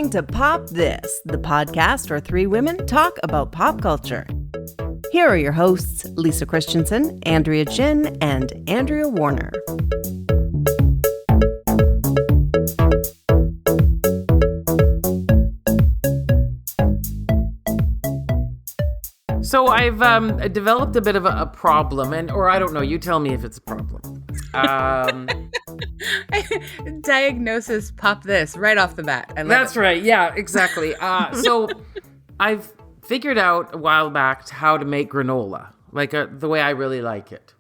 listening to Pop This, the podcast where three women talk about pop culture. Here are your hosts, Lisa Christiansen, Andrea Gin, and Andrea Warner. So I've developed a bit of a problem, or I don't know. You tell me if it's a problem. Diagnosis, pop this right off the bat. That's right. Yeah, exactly. So I've figured out a while back how to make granola, like the way I really like it.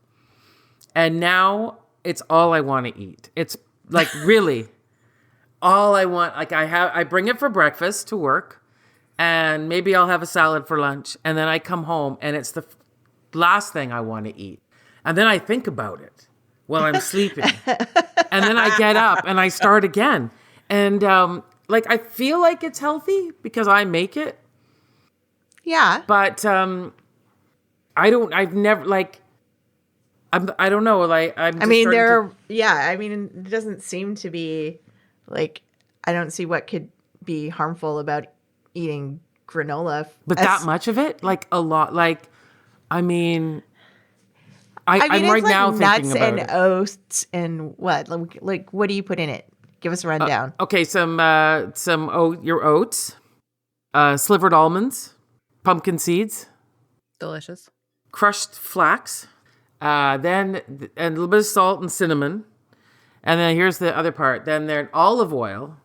And now it's all I want to eat. It's like really all I want. Like I bring it for breakfast to work. And maybe I'll have a salad for lunch. And then I come home and it's the last thing I want to eat. And then I think about it while I'm sleeping. And then I get up and I start again. And I feel like it's healthy because I make it. Yeah. But I don't know. It doesn't seem to be like, I don't see what could be harmful about eating granola. But that much of it? Like a lot. Like, I'm right now thinking about it. Nuts and oats and what? Like, what do you put in it? Give us a rundown. Okay, your oats, slivered almonds, pumpkin seeds. Delicious. Crushed flax, then a little bit of salt and cinnamon. And then here's the other part. Then there's olive oil.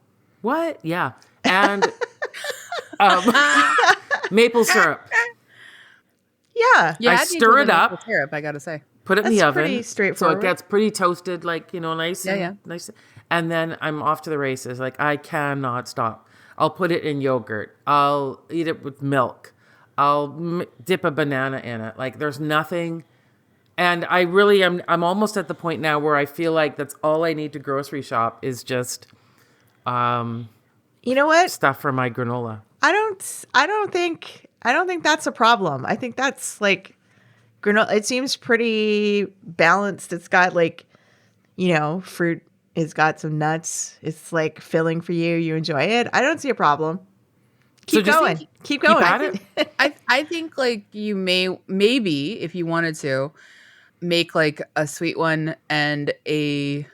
What? Yeah. And maple syrup. Yeah. Yeah, I stir it up. Syrup, I gotta say. Put it in the oven. Pretty straightforward. So it gets pretty toasted, nice. Yeah. Nice. And then I'm off to the races. Like, I cannot stop. I'll put it in yogurt. I'll eat it with milk. I'll dip a banana in it. Like, there's nothing. And I really am. I'm almost at the point now where I feel like that's all I need to grocery shop is just, you know what? Stuff for my granola. I don't think that's a problem. I think that's like granola. It seems pretty balanced. It's got fruit. It's got some nuts. It's like filling for you. You enjoy it. I don't see a problem. Keep going. Keep going. At it? I think like you maybe if you wanted to make like a sweet one and a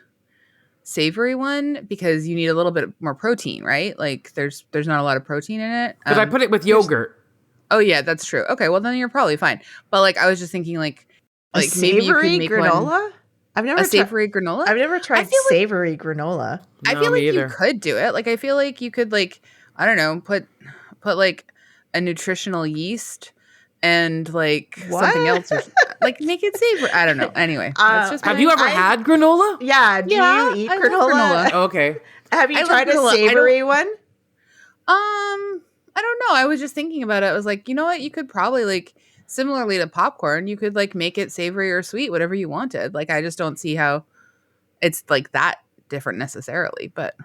savory one because you need a little bit more protein, right? Like there's not a lot of protein in it. But I put it with yogurt. Oh yeah, that's true. Okay, well then you're probably fine. But like I was just thinking like maybe you could make granola. I've never savory granola. I've never tried savory granola. I feel like you could do it. Like I feel like you could I don't know, put like a nutritional yeast and like something else, or, like make it savory. I don't know. Anyway, have you ever had granola? Yeah. Do you eat granola? Okay. Have you tried a savory one? I don't know. I was just thinking about it. I was like, you know what? You could probably like similarly to popcorn, you could like make it savory or sweet, whatever you wanted. Like I just don't see how it's like that different necessarily. But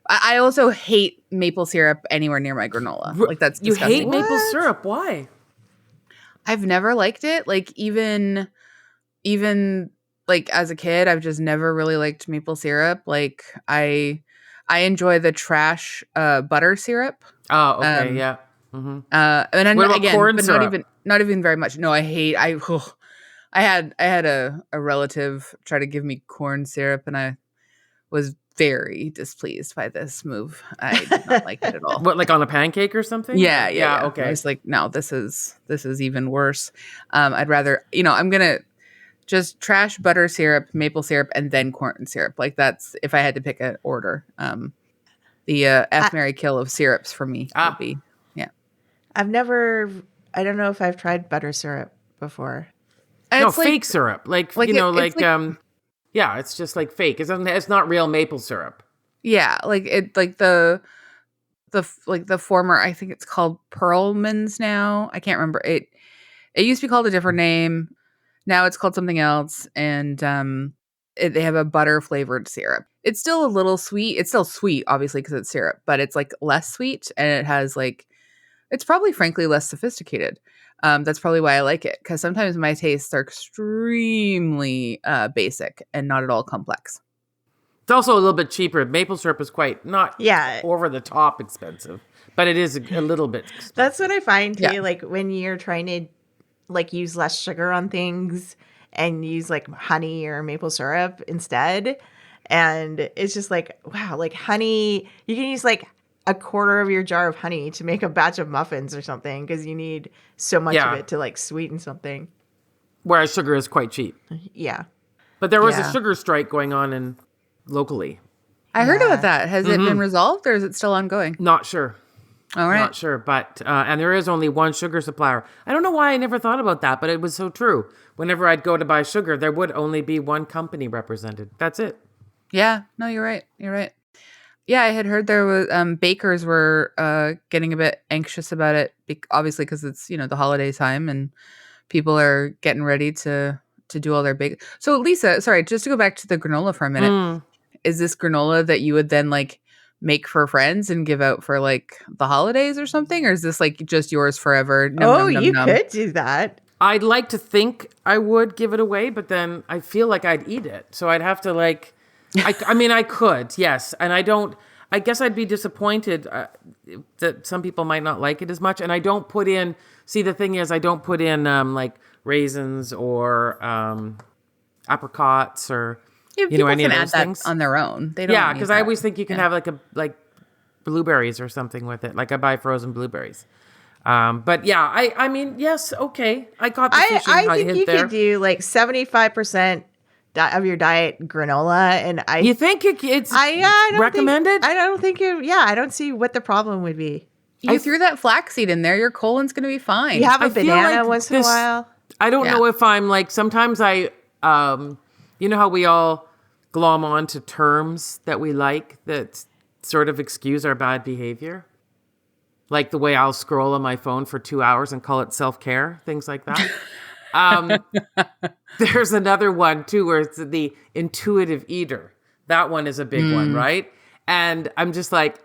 I also hate maple syrup anywhere near my granola. Like that's disgusting. You hate maple syrup? Why? I've never liked it. Like even like as a kid, I've just never really liked maple syrup. Like I enjoy the trash butter syrup. Oh, okay, yeah. Mm-hmm. And what about corn but syrup? not even very much. No, I had a relative try to give me corn syrup, and I was very displeased by this move. I did not like it at all. What, like on a pancake or something? Yeah. Okay. I was like, no, this is even worse. I'd rather, I'm gonna just trash butter syrup, maple syrup, and then corn syrup. Like that's if I had to pick an order. The F, Mary, kill of syrups for me would be, yeah. I don't know if I've tried butter syrup before. No, fake syrup. Yeah, it's just like fake. It's not real maple syrup. Yeah, like it, like the former. I think it's called Pearlman's now. I can't remember it. It used to be called a different name. Now it's called something else, and they have a butter flavored syrup. It's still a little sweet. It's still sweet, obviously, because it's syrup, but it's like less sweet, and it has like, it's probably frankly less sophisticated. That's probably why I like it, because sometimes my tastes are extremely basic and not at all complex. It's also a little bit cheaper. Maple syrup is quite not Yeah. over the top expensive, but it is a little bit expensive. That's what I find too. Yeah. Like when you're trying to like use less sugar on things and use like honey or maple syrup instead. And it's just like, wow, like honey, you can use like a quarter of your jar of honey to make a batch of muffins or something because you need so much Yeah. of it to like sweeten something. Whereas sugar is quite cheap. Yeah. But there was Yeah. a sugar strike going on locally. I heard Yeah. about that. Has it been resolved or is it still ongoing? Not sure. All right. Not sure. But, and there is only one sugar supplier. I don't know why I never thought about that, but it was so true. Whenever I'd go to buy sugar, there would only be one company represented. That's it. Yeah. No, you're right. You're right. Yeah, I had heard there was bakers were getting a bit anxious about it, obviously because it's the holiday time and people are getting ready to do all their bake. So Lisa, sorry, just to go back to the granola for a minute, is this granola that you would then like make for friends and give out for like the holidays or something, or is this like just yours forever? You could do that. I'd like to think I would give it away, but then I feel like I'd eat it. So I'd have to like, I mean, I could, yes. And I guess I'd be disappointed that some people might not like it as much. And I don't put in, the thing is I don't put in like raisins or apricots or, people any can of add those that things. on their own. They don't. Yeah, need because I that. always think you can have like blueberries or something with it. Like I buy frozen blueberries. But yeah, I mean, yes, okay. I got the fishing I think hint you there. could do like 75% of your diet granola, and You think it's I don't recommended? I don't think I don't see what the problem would be. You threw that flaxseed in there, your colon's going to be fine. You have a I feel banana like once in a this- while. I don't Yeah. know if I'm like, sometimes I, you know how we all glom on to terms that we like that sort of excuse our bad behavior? Like the way I'll scroll on my phone for 2 hours and call it self-care, things like that. There's another one too, where it's the intuitive eater. That one is a big one, right? And I'm just like,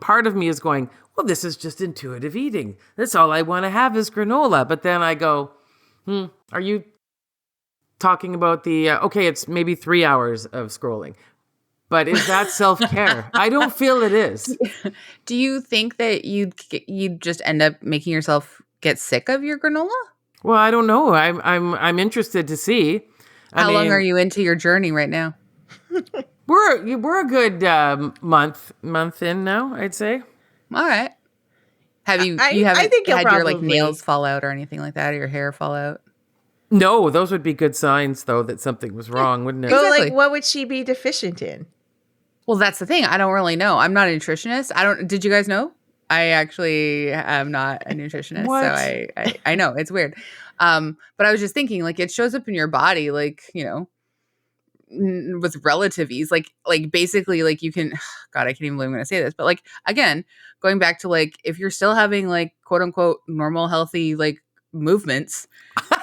part of me is going, well, this is just intuitive eating. That's all I want to have is granola. But then I go, are you talking about okay, it's maybe 3 hours of scrolling. But is that self-care? I don't feel it is. Do you think that you'd just end up making yourself get sick of your granola? Well, I don't know. I'm interested to see. How long are you into your journey right now? We're a good month in now, I'd say. All right. Have you I haven't think you'll had your like probably- nails fall out or anything like that, or your hair fall out? No, those would be good signs though that something was wrong, wouldn't it? But Exactly. like, what would she be deficient in? Well, that's the thing. I don't really know. I'm not a nutritionist. Did you guys know? I actually am not a nutritionist. What? So I know it's weird. But I was just thinking, like, it shows up in your body, like, with relative ease, like basically, like you can, God, I can't even believe I'm going to say this, but like, again, going back to like, if you're still having like quote unquote normal, healthy, like movements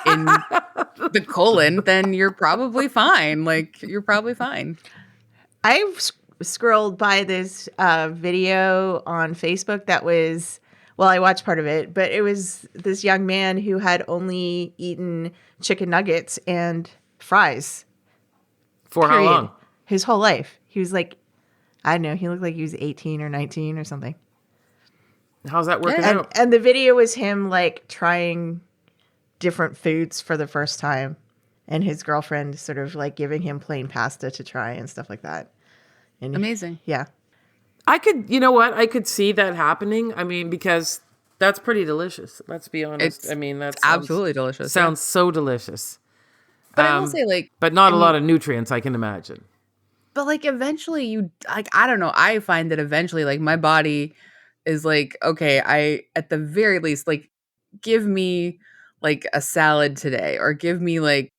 in the colon, then you're probably fine. Like you're probably fine. I've scrolled by this video on Facebook that was, well, I watched part of it, but it was this young man who had only eaten chicken nuggets and fries. For how period, long? His whole life. He was like, I don't know, he looked like he was 18 or 19 or something. How's that working And, out? and the video was him like trying different foods for the first time, and his girlfriend sort of like giving him plain pasta to try and stuff like that. And Amazing. yeah. I could, you know what? I could see that happening. I mean, because that's pretty delicious. Let's be honest. I mean, that's Absolutely delicious. yeah. Sounds so delicious. But I will say, like, But not a lot of nutrients, I can imagine. but like eventually you like, I don't know, I find that eventually like my body is like, okay, I at the very least like give me like a salad today, or give me like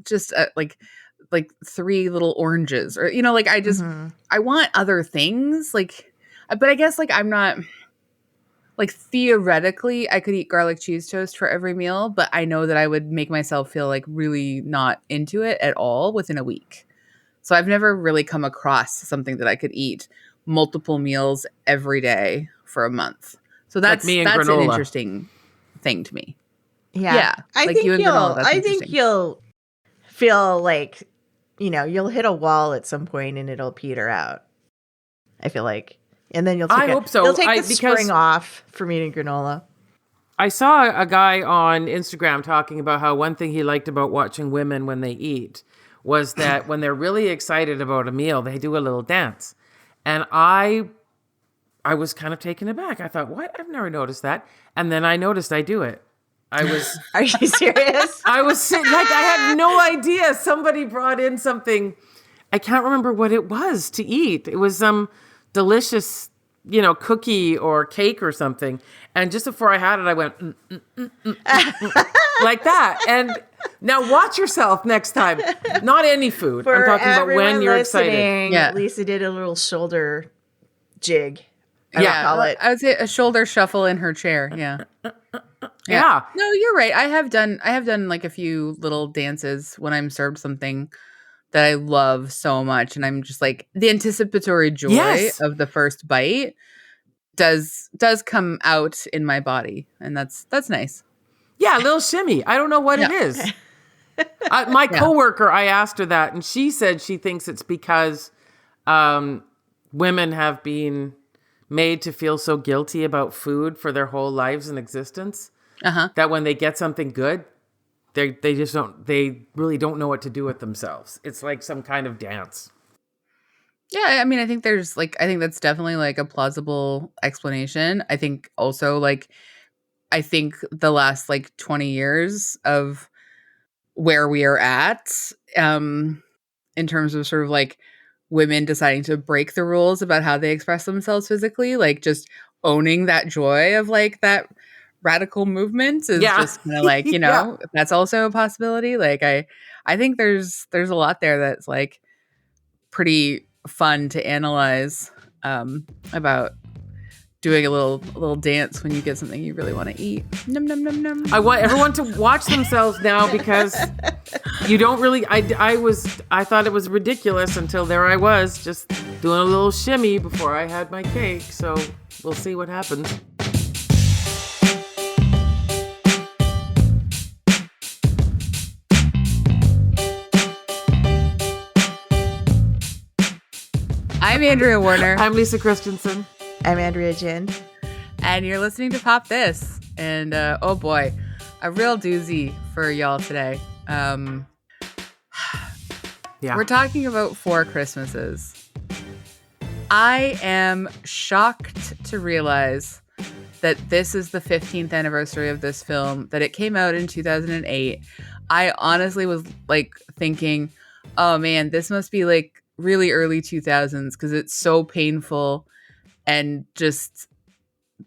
just like 3 little oranges, or like I just I want other things, like, but I guess like I'm not like, theoretically I could eat garlic cheese toast for every meal, but I know that I would make myself feel like really not into it at all within a week. So I've never really come across something that I could eat multiple meals every day for a month. So that's me and an granola. interesting thing to me. Yeah. Yeah, I like think you and granola, that's I think interesting. you'll feel like you'll hit a wall at some point and it'll peter out. I feel like. And then you'll take hope so. You'll take the because spring off from eating granola. I saw a guy on Instagram talking about how one thing he liked about watching women when they eat was that when they're really excited about a meal, they do a little dance. And I was kind of taken aback. I thought, what? I've never noticed that. And then I noticed I do it. Are you serious? I was sitting, like, I had no idea. Somebody brought in something. I can't remember what it was to eat. It was some delicious, cookie or cake or something. And just before I had it, I went, like that. And now watch yourself next time. Not any food. For I'm talking about when you're excited. Yeah. Lisa did a little shoulder jig. Yeah. I would say a shoulder shuffle in her chair. Yeah. Yeah. No, you're right. I have done like a few little dances when I'm served something that I love so much, and I'm just like, the anticipatory joy Yes. of the first bite does come out in my body, and that's nice. Yeah, a little shimmy. I don't know what it is. My coworker, I asked her that, and she said she thinks it's because women have been made to feel so guilty about food for their whole lives and existence that when they get something good, they really don't know what to do with themselves. It's like some kind of dance. Yeah, I mean, I think that's definitely like a plausible explanation. I think also I think the last 20 years of where we are at, in terms of sort of women deciding to break the rules about how they express themselves physically, just owning that joy of that radical movement is just kind of that's also a possibility. I think there's a lot there that's pretty fun to analyze, about doing a little dance when you get something you really want to eat. Num num num num. I want everyone to watch themselves now, because you don't really. I thought it was ridiculous until there I was just doing a little shimmy before I had my cake. So we'll see what happens. I'm Andrea Warner. I'm Lisa Christiansen. I'm Andrea Gin. And you're listening to Pop This. And oh boy, a real doozy for y'all today. We're talking about 4 Christmases. I am shocked to realize that this is the 15th anniversary of this film, that it came out in 2008. I honestly was thinking, oh man, this must be really early 2000s, because it's so painful and just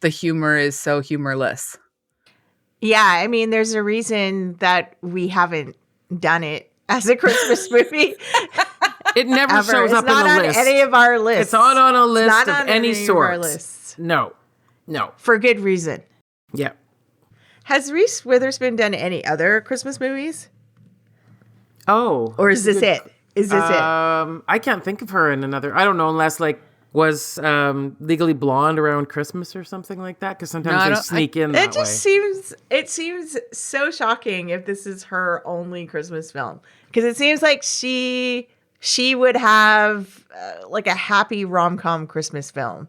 the humor is so humorless. Yeah, I mean, there's a reason that we haven't done it as a Christmas movie. It never shows up in the list. It's not on any of our lists. It's not on a list not of on any sort. Of our lists. No. For good reason. Yeah. Has Reese Witherspoon done any other Christmas movies? Oh. Or is this it? Is this it? I can't think of her in another. I don't know, unless was Legally Blonde around Christmas or something like that, because sometimes they sneak in that way. It seems so shocking if this is her only Christmas film, because it seems like she would have a happy rom-com Christmas film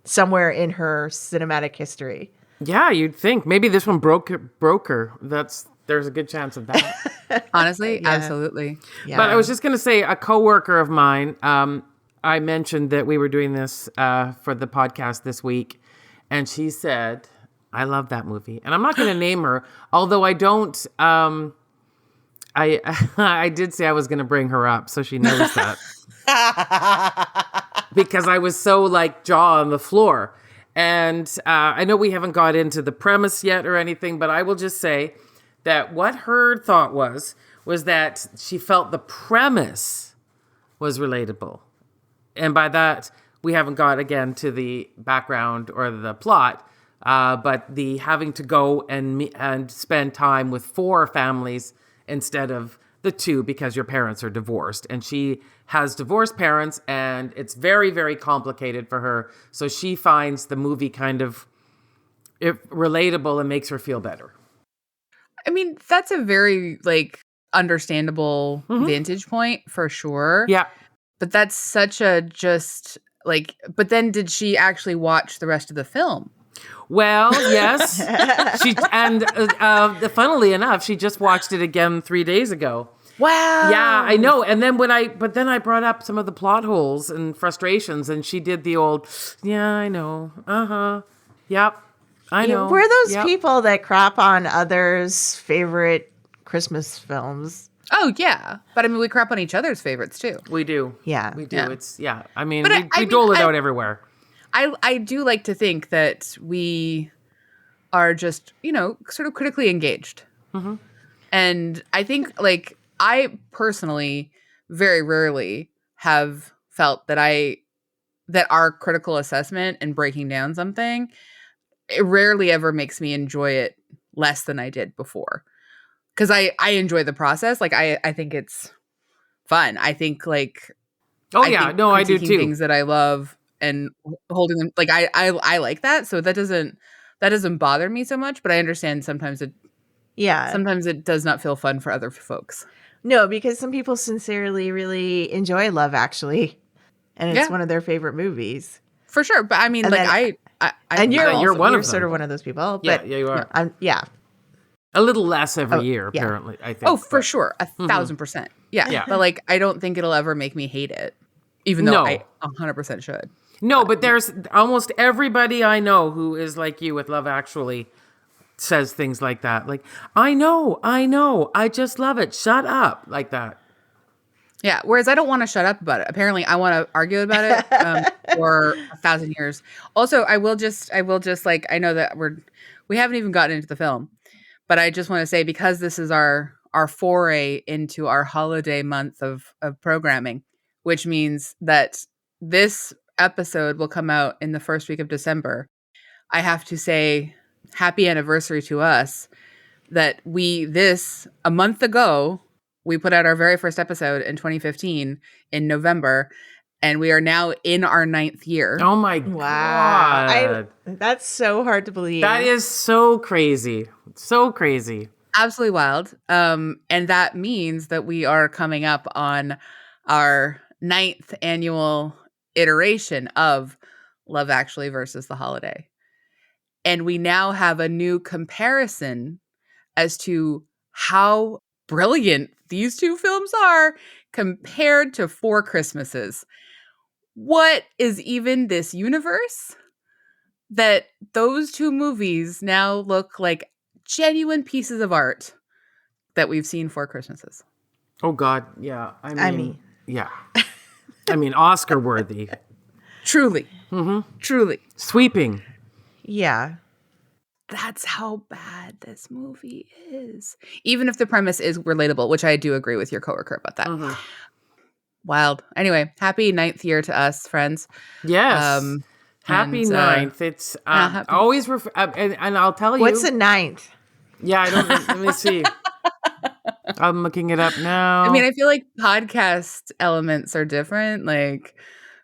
somewhere in her cinematic history. Yeah, you'd think maybe this one broke her. There's a good chance of that. Honestly, Yeah. absolutely. Yeah. But I was just going to say, a coworker of mine, I mentioned that we were doing this for the podcast this week, and she said, I love that movie. And I'm not going to name her, although I don't, I did say I was going to bring her up, so she knows that. Because I was so jaw on the floor. And I know we haven't got into the premise yet or anything, but I will just say that what her thought was that she felt the premise was relatable. And by that, we haven't got, again, to the background or the plot, but the having to go and spend time with 4 families instead of the 2, because your parents are divorced. And she has divorced parents, and it's very, very complicated for her. So she finds the movie kind of relatable and makes her feel better. I mean, that's a very understandable vantage point for sure. Yeah. But that's such a just like, but then did she actually watch the rest of the film? Well, yes. Funnily enough, she just watched it again 3 days ago. Wow. Yeah, I know. And then then I brought up some of the plot holes and frustrations, and she did the old, yeah, I know. Yep. I know. We're those people that crap on others' favorite Christmas films. Oh, yeah. But I mean, we crap on each other's favorites too. We do. Yeah. We do. Yeah. It's, yeah. I mean, But we dole it out everywhere. I do like to think that we are just, sort of critically engaged. Mm-hmm. And I think, like, I personally very rarely have felt that our critical assessment and breaking down something, it rarely ever makes me enjoy it less than I did before. Because I enjoy the process. Like, I think it's fun. I think, like... I do too. Things that I love and holding them... Like, I like that. So that doesn't bother me so much. But I understand sometimes it does not feel fun for other folks. No, because some people sincerely really enjoy Love Actually. And it's one of their favorite movies. For sure. But I mean, and like, and you're one of them. Sort of one of those people. Yeah, But you are. A little less every year, apparently, I think. Oh, for sure. 1,000%. Yeah. But like, I don't think it'll ever make me hate it. Even though I 100% should. No, but there's almost everybody I know who is like you with Love Actually says things like that. Like, I know, I just love it. Shut up. Like that. Yeah. Whereas I don't want to shut up about it. Apparently, I want to argue about it for 1,000 years. Also, I will just like, I know that we haven't even gotten into the film, but I just want to say, because this is our foray into our holiday month of programming, which means that this episode will come out in the first week of December. I have to say happy anniversary to us that a month ago, we put out our very first episode in 2015 in November, and we are now in our 9th year. Oh my God. That's so hard to believe. That is so crazy. So crazy. Absolutely wild. And that means that we are coming up on our 9th annual iteration of Love Actually versus The Holiday. And we now have a new comparison as to how brilliant these two films are compared to Four Christmases. What is even this universe that those two movies now look like genuine pieces of art that we've seen Four Christmases? Oh God, yeah. I mean yeah. I mean, Oscar worthy. Truly. Mm-hmm. Truly. Sweeping. Yeah. That's how bad this movie is. Even if the premise is relatable, which I do agree with your coworker about that. Mm-hmm. Wild. Anyway, happy 9th year to us, friends. Yes. Happy 9th. It's always, and I'll tell you. What's the 9th? Yeah, I don't know. Let me see. I'm looking it up now. I mean, I feel like podcast elements are different. Like,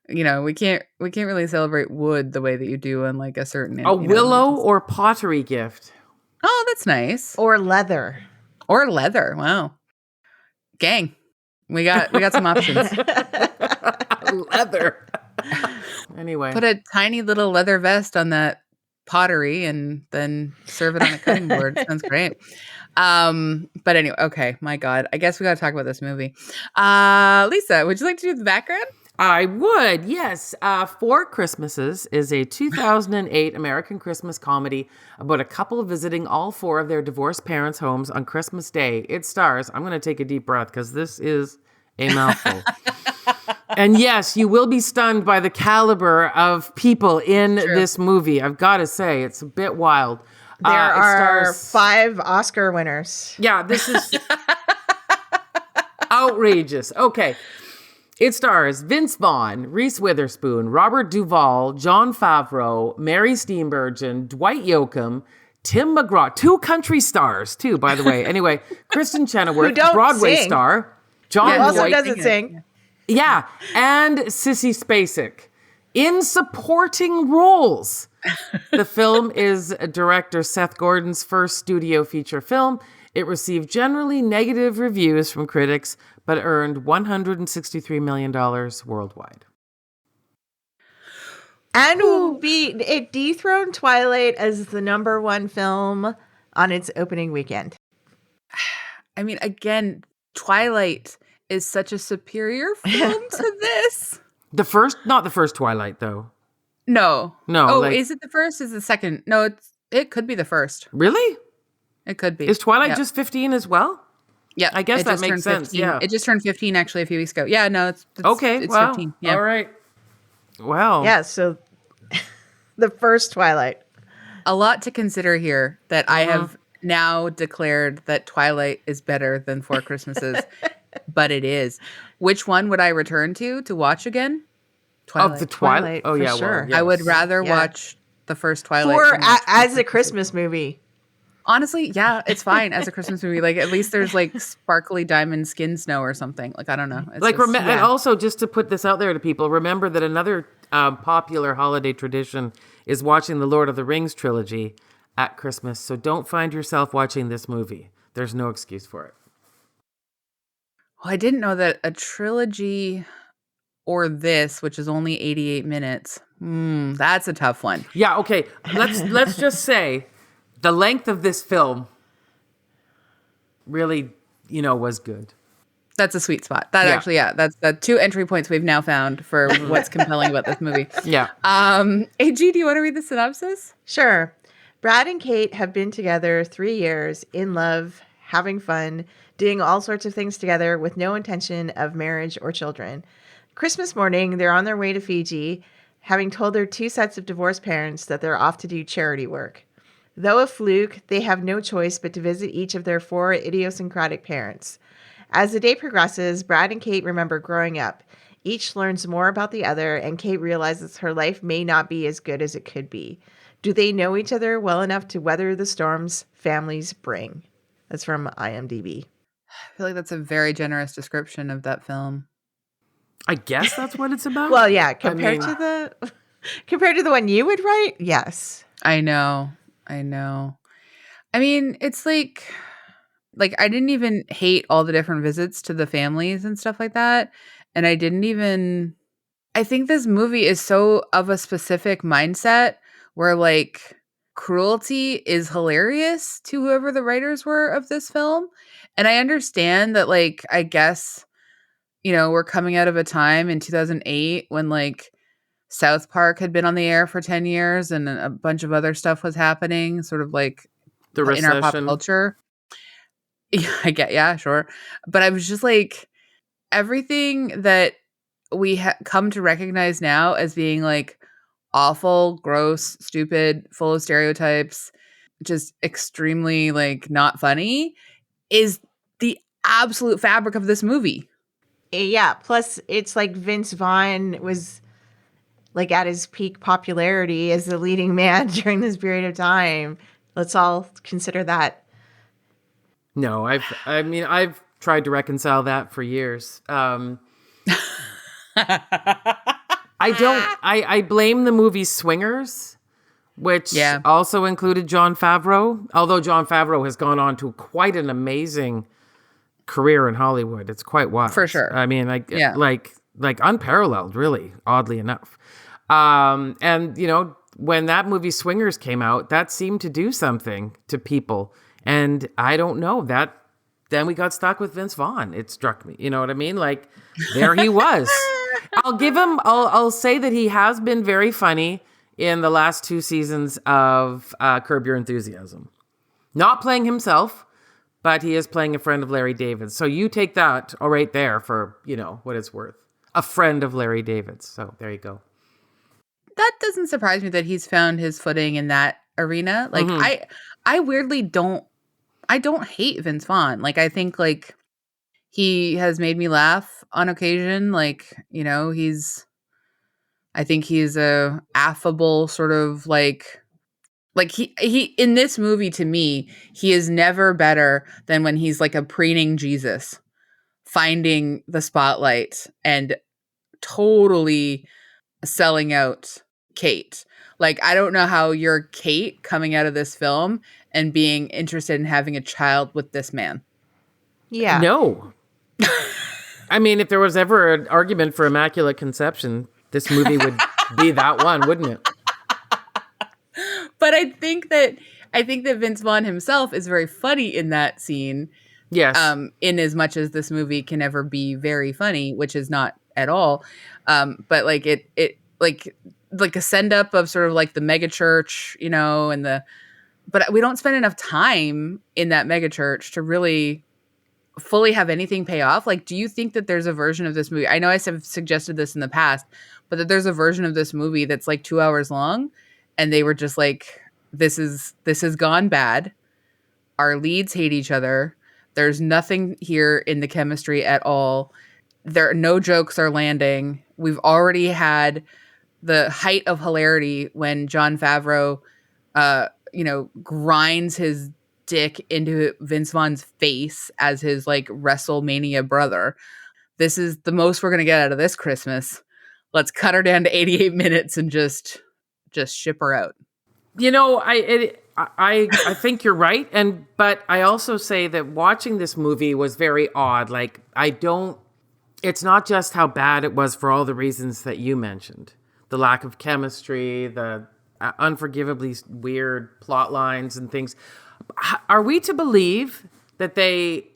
we can't really celebrate wood the way that you do on like a certain willow or pottery gift. Oh, that's nice. Or leather. Wow. Gang. We got some options. Leather. Anyway. Put a tiny little leather vest on that pottery and then serve it on a cutting board. Sounds great. But anyway, okay, my God. I guess we got to talk about this movie. Lisa, would you like to do the background? I would, yes. Four Christmases is a 2008 American Christmas comedy about a couple visiting all four of their divorced parents' homes on Christmas Day. It stars, I'm going to take a deep breath because this is a mouthful. And yes, you will be stunned by the caliber of people in this movie. I've got to say, it's a bit wild. There are 5 Oscar winners. Yeah, this is outrageous. Okay. It stars Vince Vaughn, Reese Witherspoon, Robert Duvall, Jon Favreau, Mary Steenburgen, Dwight Yoakam, Tim McGraw, 2 country stars too, by the way. Anyway, Kristen Chenoweth, Broadway star, John also Voight, doesn't sing. Yeah, and Sissy Spacek in supporting roles. The film is director Seth Gordon's first studio feature film. It received generally negative reviews from critics, but earned $163 million worldwide. And it dethroned Twilight as the number one film on its opening weekend. I mean, again, Twilight is such a superior film to this. Not the first Twilight, though. No. No. Oh, is it the first? Is it the second? No, it could be the first. Really? It could be. Is Twilight just 15 as well? Yeah. I guess that makes sense. 15. Yeah. It just turned 15 actually a few weeks ago. Yeah, no, it's okay. It's well, 15. Yeah. All right. Wow. Yeah, so the first Twilight. A lot to consider here that I have now declared that Twilight is better than Four Christmases, but it is. Which one would I return to watch again? Twilight. Of the Twilight? Oh, for yeah. sure. Well, yes. I would rather watch the first Twilight. Or than watch as a Christmas movie. Honestly, yeah, it's fine as a Christmas movie. Like, at least there's like sparkly diamond skin snow or something. Like, I don't know. It's Like, just, and also just to put this out there to people, remember that another popular holiday tradition is watching the Lord of the Rings trilogy at Christmas. So don't find yourself watching this movie. There's no excuse for it. Well, I didn't know that a trilogy or this, which is only 88 minutes. That's a tough one. Yeah, okay. Let's just say the length of this film really, was good. That's a sweet spot. That's the two entry points we've now found for what's compelling about this movie. Yeah. AG, do you want to read the synopsis? Sure. Brad and Kate have been together 3 years, in love, having fun, doing all sorts of things together with no intention of marriage or children. Christmas morning, they're on their way to Fiji, having told their 2 sets of divorced parents that they're off to do charity work. Though a fluke, they have no choice but to visit each of their 4 idiosyncratic parents. As the day progresses, Brad and Kate remember growing up. Each learns more about the other, and Kate realizes her life may not be as good as it could be. Do they know each other well enough to weather the storms families bring? That's from IMDb. I feel like that's a very generous description of that film. I guess that's what it's about. Well, yeah, compared to the one you would write, yes. I know. I mean, it's like I didn't even hate all the different visits to the families and stuff like that. And I think this movie is so of a specific mindset where cruelty is hilarious to whoever the writers were of this film. And I understand that I guess, we're coming out of a time in 2008 when South Park had been on the air for 10 years and a bunch of other stuff was happening, sort of the in recession. our pop culture. Yeah, sure. But I was just everything that we come to recognize now as being awful, gross, stupid, full of stereotypes, just extremely not funny is the absolute fabric of this movie. Yeah, plus it's Vince Vaughn was at his peak popularity as the leading man during this period of time. Let's all consider that. No, I've tried to reconcile that for years. I blame the movie Swingers, which also included Jon Favreau. Although Jon Favreau has gone on to quite an amazing career in Hollywood. It's quite wild. For sure. I mean, unparalleled, really, oddly enough. And when that movie Swingers came out, that seemed to do something to people. And I don't know that. Then we got stuck with Vince Vaughn. It struck me. You know what I mean? There he was. I'll say that he has been very funny in the last 2 seasons of Curb Your Enthusiasm. Not playing himself, but he is playing a friend of Larry David's. So you take that right there for, what it's worth. A friend of Larry David's. So there you go. That doesn't surprise me that he's found his footing in that arena. I weirdly don't hate Vince Vaughn. I think he has made me laugh on occasion. I think he's a affable sort of he in this movie, to me, he is never better than when he's a preening Jesus finding the spotlight and totally selling out Kate. Like, I don't know how you're Kate coming out of this film and being interested in having a child with this man. Yeah. No. I mean, if there was ever an argument for immaculate conception, this movie would be that one, wouldn't it? But I think that Vince Vaughn himself is very funny in that scene. Yes. In as much as this movie can never be very funny, which is not at all. But like it like a send up of sort of like the mega church, you know, but we don't spend enough time in that mega church to really fully have anything pay off. Like, do you think that there's a version of this movie? I know I have suggested this in the past, but that there's a version of this movie that's like 2 hours long, and they were just like, this has gone bad. Our leads hate each other. There's nothing here in the chemistry at all. No jokes are landing. We've already had the height of hilarity when Jon Favreau, grinds his dick into Vince Vaughn's face as his like WrestleMania brother. This is the most we're gonna get out of this Christmas. Let's cut her down to 88 minutes and just ship her out. You know, I think you're right, but I also say that watching this movie was very odd. Like, it's not just how bad it was for all the reasons that you mentioned. The lack of chemistry, the unforgivably weird plot lines and things. Are we to believe that they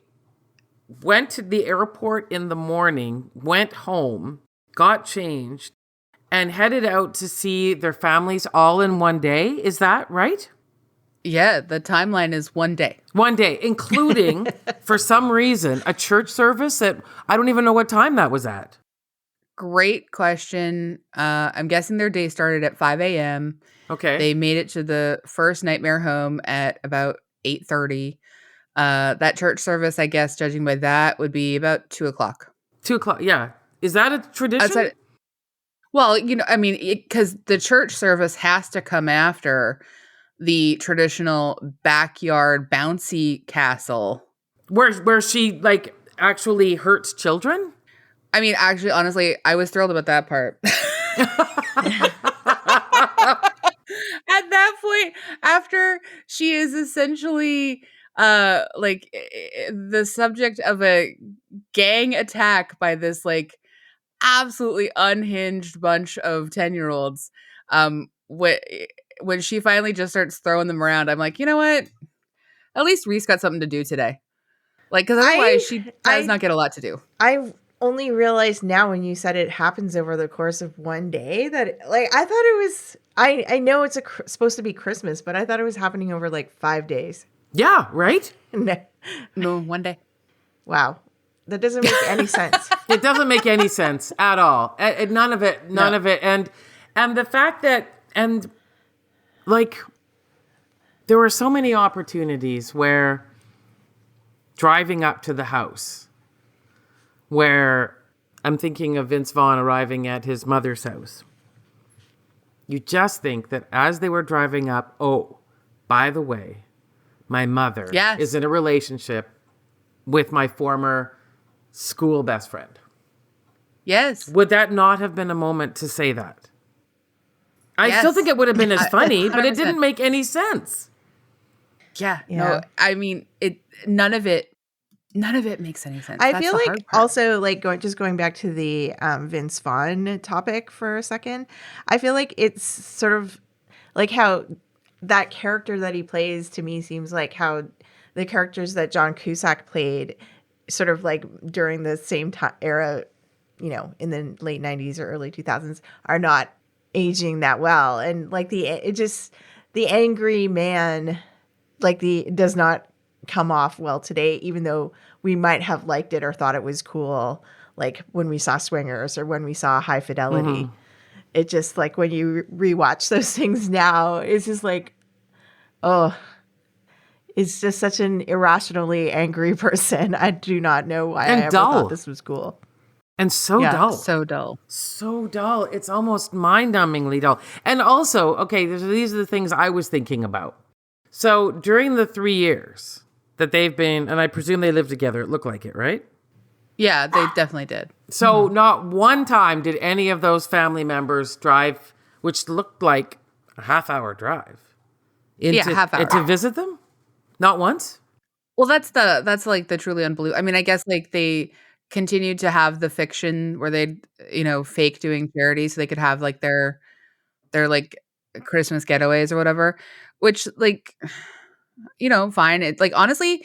went to the airport in the morning, went home, got changed, and headed out to see their families all in one day? Is that right? Yeah, the timeline is one day. One day, including, for some reason, a church service that I don't even know what time that was at. Great question. I'm guessing their day started at 5 a.m. Okay. They made it to the first Nightmare home at about 8:30. That church service, I guess, judging by that, would be about 2 o'clock. 2 o'clock, yeah. Is that a tradition? Well, I mean, because the church service has to come after the traditional backyard bouncy castle. Where she, like, actually hurts children? I mean, actually, honestly, I was thrilled about that part. At that point, after she is essentially the subject of a gang attack by this like absolutely unhinged bunch of 10-year-olds, when she finally just starts throwing them around, I'm like, you know what? At least Reese got something to do today. Like, because otherwise she does not get a lot to do. I only realized now when you said it happens over the course of one day that, like, I thought it was, I know it's supposed to be Christmas, but I thought it was happening over like 5 days. Yeah, right? No, one day. Wow. That doesn't make any sense. It doesn't make any sense at all. None of it. And the fact that, like, there were so many opportunities where driving up to the house, where I'm thinking of Vince Vaughn arriving at his mother's house. You just think that as they were driving up, oh, by the way, my mother is in a relationship with my former school best friend. Yes. Would that not have been a moment to say that? I still think it would have been as funny, but it didn't make any sense. Yeah. No, I mean, none of it makes any sense. I feel like also, like, going back to the Vince Vaughn topic for a second, I feel like it's sort of like how that character that he plays to me seems like how the characters that John Cusack played sort of like during the same era, you know, in the late 90s or early 2000s are not aging that well. And like the angry man, like does not come off well today, even though we might have liked it or thought it was cool, like when we saw Swingers or when we saw High Fidelity. Mm-hmm. It just, like, when you rewatch those things now, it's just like, oh, it's just such an irrationally angry person. I do not know why I ever thought this was cool. And dull. So dull. So dull. It's almost mind-numbingly dull. And also, okay, these are the things I was thinking about. So during the 3 years that they've been, and I presume they lived together, it looked like it, right? Yeah, they definitely did. So not one time did any of those family members drive, which looked like A half-hour drive. Half hour. To visit them? Not once? Well, that's like the truly unbelievable. I mean, I guess like they continued to have the fiction where they'd, fake doing charity so they could have like their like Christmas getaways or whatever, which like, fine. It's like, honestly,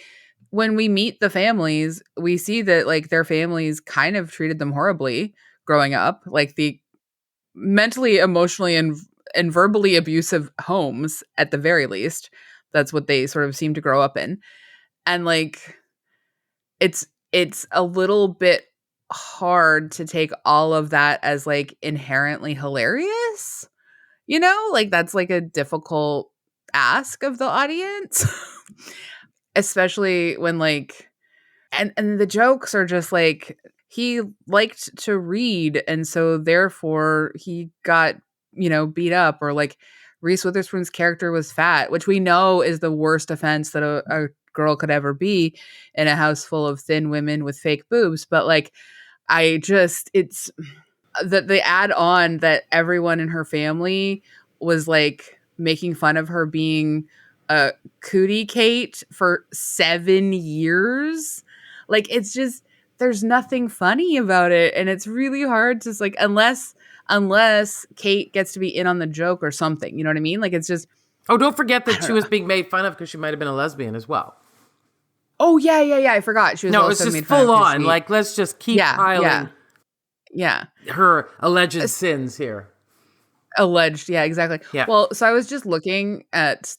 when we meet the families, we see that like their families kind of treated them horribly growing up, like the mentally, emotionally, and verbally abusive homes at the very least. That's what they sort of seem to grow up in. And like it's a little bit hard to take all of that as like inherently hilarious. Like that's like a difficult ask of the audience. Especially when like and the jokes are just like he liked to read and so therefore he got, beat up, or like Reese Witherspoon's character was fat, which we know is the worst offense that a girl could ever be in a house full of thin women with fake boobs. But like, it's that they add on that everyone in her family was like making fun of her being a cootie Kate for 7 years. Like, it's just, there's nothing funny about it. And it's really hard to like, unless Kate gets to be in on the joke or something, you know what I mean? Like, it's just. Oh, don't forget that she was being made fun of because she might have been a lesbian as well. Oh, yeah. I forgot. She was no, it's also just made fun full of on. Like, let's just keep piling her alleged sins here. Alleged. Yeah, exactly. Yeah. Well, so I was just looking at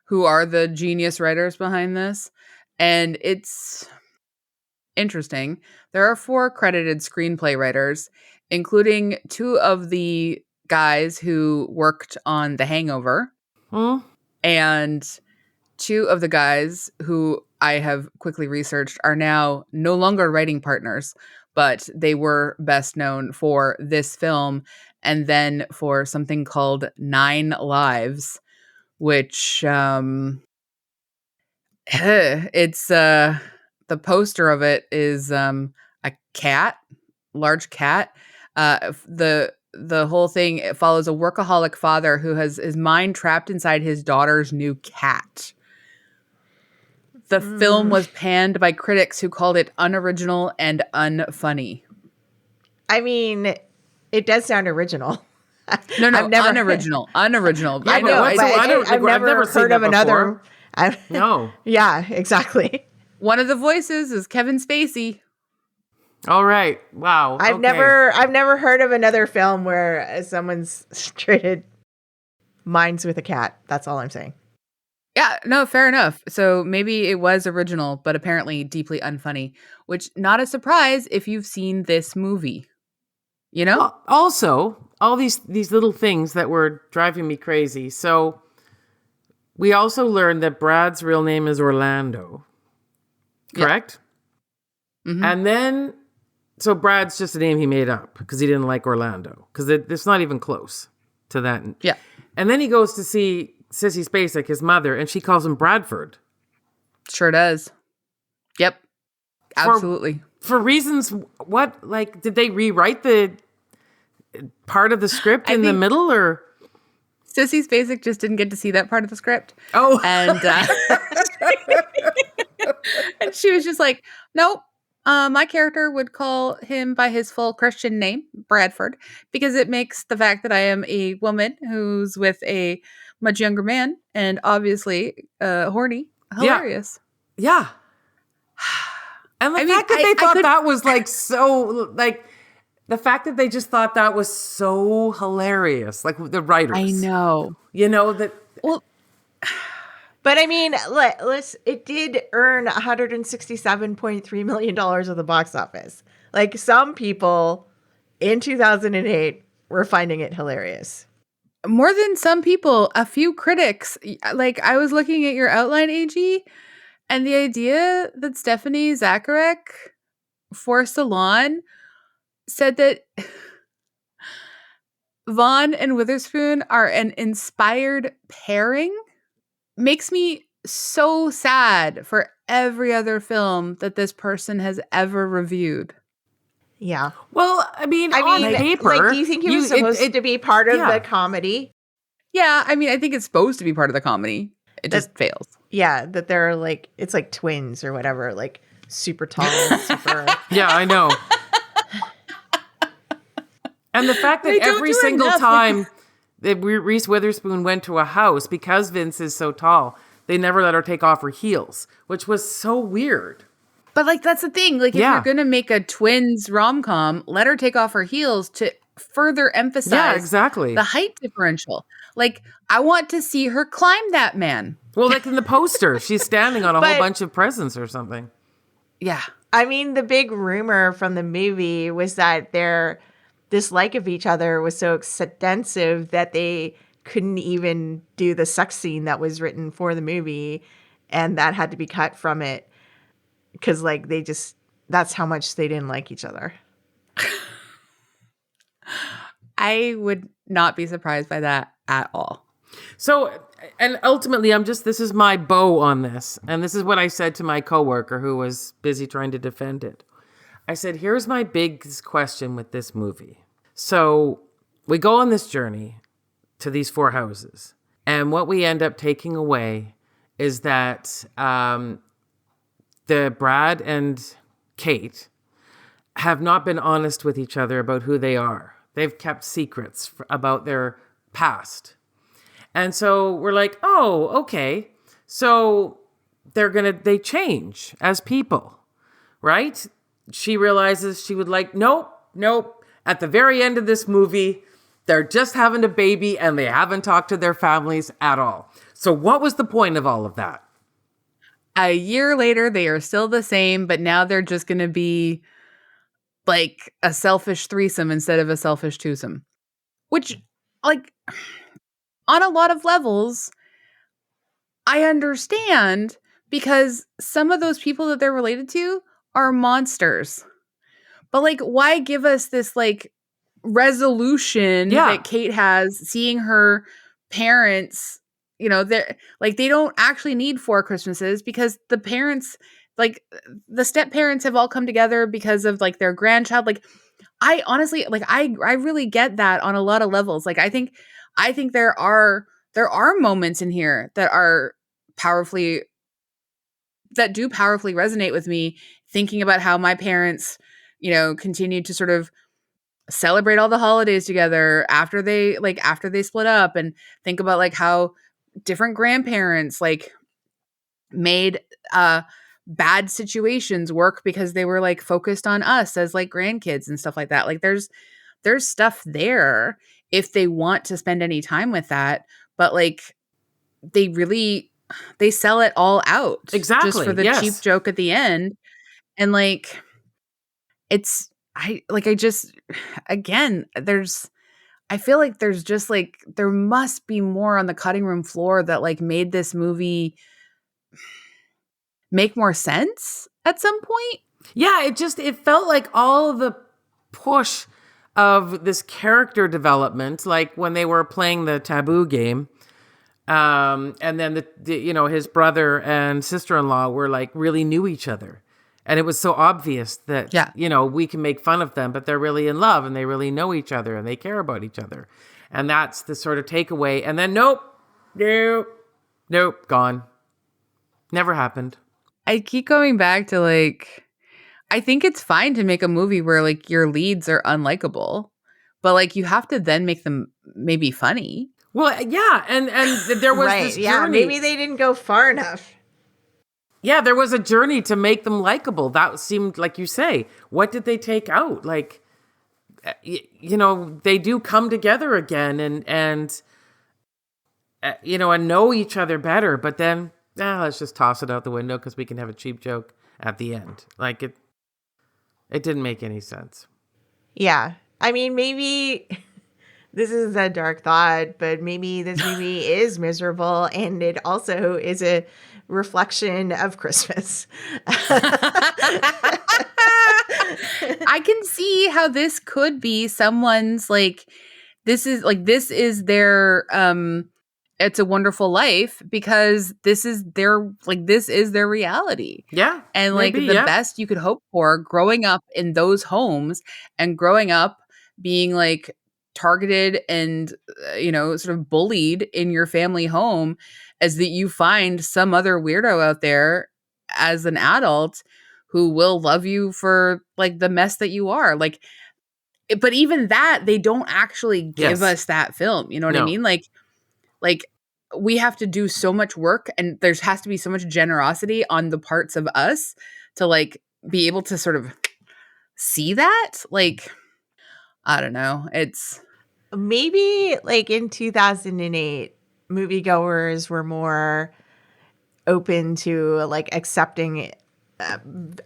who are the genius writers behind this, and it's interesting. There are 4 credited screenplay writers, including 2 of the guys who worked on The Hangover, and 2 of the guys who I have quickly researched are now no longer writing partners, but they were best known for this film and then for something called 9 Lives, which it's the poster of it is a cat, large cat. The whole thing, it follows a workaholic father who has his mind trapped inside his daughter's new cat. The film was panned by critics who called it unoriginal and unfunny. I mean, it does sound original. No, unoriginal. Unoriginal. I know. I've never heard of another. No. Yeah, exactly. One of the voices is Kevin Spacey. All right. Wow. I've never heard of another film where someone's traded minds with a cat. That's all I'm saying. Yeah, no, fair enough. So maybe it was original, but apparently deeply unfunny, which not a surprise if you've seen this movie. Also, all these little things that were driving me crazy. So we also learned that Brad's real name is Orlando. Correct? Yeah. Mm-hmm. And then, so Brad's just a name he made up because he didn't like Orlando. Because it's not even close to that. Yeah. And then he goes to see Sissy Spacek, his mother, and she calls him Bradford. Sure does. Yep. Absolutely. For reasons, what, like, did they rewrite the part of the script in the middle, or? Sissy Spacek just didn't get to see that part of the script. Oh. And, and she was just like, nope. My character would call him by his full Christian name, Bradford, because it makes the fact that I am a woman who's with a much younger man and obviously horny hilarious. Yeah. And the fact that they thought that was like so, like, the fact that they just thought that was so hilarious, like the writers. I know. That. Well, but I mean, it did earn $167.3 million at the box office. Like, some people in 2008 were finding it hilarious. More than some people, a few critics. Like, I was looking at your outline, AG, and the idea that Stephanie Zacharek for Salon said that Vaughn and Witherspoon are an inspired pairing makes me so sad for every other film that this person has ever reviewed. Yeah. Well, I mean, on paper, like, do you think he was supposed to be part of the comedy? Yeah, I mean, I think it's supposed to be part of the comedy. It just fails. Yeah, that they're like, it's like twins or whatever, like super tall, super. Yeah, I know. And the fact that They don't every do single enough. time that Reese Witherspoon went to a house, because Vince is so tall, they never let her take off her heels, which was so weird. But like, that's the thing. Like, if Yeah. you're going to make a twins rom-com, let her take off her heels to further emphasize Yeah, exactly. the height differential. Like, I want to see her climb that man. Well, like in the poster, she's standing on a whole But- bunch of presents or something. Yeah. I mean, the big rumor from the movie was that their dislike of each other was so extensive that they couldn't even do the sex scene that was written for the movie, and that had to be cut from it because, like, that's how much they didn't like each other. I would not be surprised by that at all. So, and ultimately, this is my bow on this. And this is what I said to my coworker who was busy trying to defend it. I said, here's my biggest question with this movie. So we go on this journey to these 4 houses. And what we end up taking away is that the Brad and Kate have not been honest with each other about who they are. They've kept secrets about their past. And so we're like, oh, okay. So they change as people, right? She realizes she would like, nope. At the very end of this movie, they're just having a baby and they haven't talked to their families at all. So what was the point of all of that? A year later, they are still the same, but now they're just going to be like a selfish threesome instead of a selfish twosome. Which, like, on a lot of levels, I understand, because some of those people that they're related to are monsters. But, like, why give us this, like, resolution that Kate has seeing her parents, you know, they don't actually need 4 Christmases, because the parents, like, the step parents have all come together because of, like, their grandchild. Like, I honestly, like, I really get that on a lot of levels. Like, I think there are moments in here that do powerfully resonate with me, thinking about how my parents, you know, continued to sort of celebrate all the holidays together after they split up, and think about like how different grandparents like made bad situations work because they were like focused on us as like grandkids and stuff like that. Like there's stuff there if they want to spend any time with that, but like they sell it all out Exactly, just for the yes. cheap joke at the end. And like I feel like there's just like there must be more on the cutting room floor that like made this movie make more sense at some point. Yeah, it felt like all the push of this character development, like when they were playing the taboo game, and then his brother and sister-in-law were like really knew each other, and it was so obvious that we can make fun of them, but they're really in love and they really know each other and they care about each other, and that's the sort of takeaway. And then nope, gone, never happened. I keep going back to like, I think it's fine to make a movie where like your leads are unlikable, but like you have to then make them maybe funny. Well, yeah, and there was right, this journey. yeah, maybe they didn't go far enough. Yeah, there was a journey to make them likable. That seemed, like you say, what did they take out? Like, they do come together again and know each other better, but then let's just toss it out the window because we can have a cheap joke at the end. Like it didn't make any sense. Yeah. I mean, maybe this is a dark thought, but maybe this movie is miserable and it also is a reflection of Christmas. I can see how this could be someone's like, this is their It's a Wonderful Life, because this is their reality. Yeah. And like maybe, the best you could hope for growing up in those homes and growing up being like targeted and, sort of bullied in your family home is that you find some other weirdo out there as an adult who will love you for like the mess that you are. Like, but even that, they don't actually give us that film. You know what I mean? Like we have to do so much work, and there has to be so much generosity on the parts of us to like be able to sort of see that. Like, I don't know. It's maybe like in 2008, moviegoers were more open to like accepting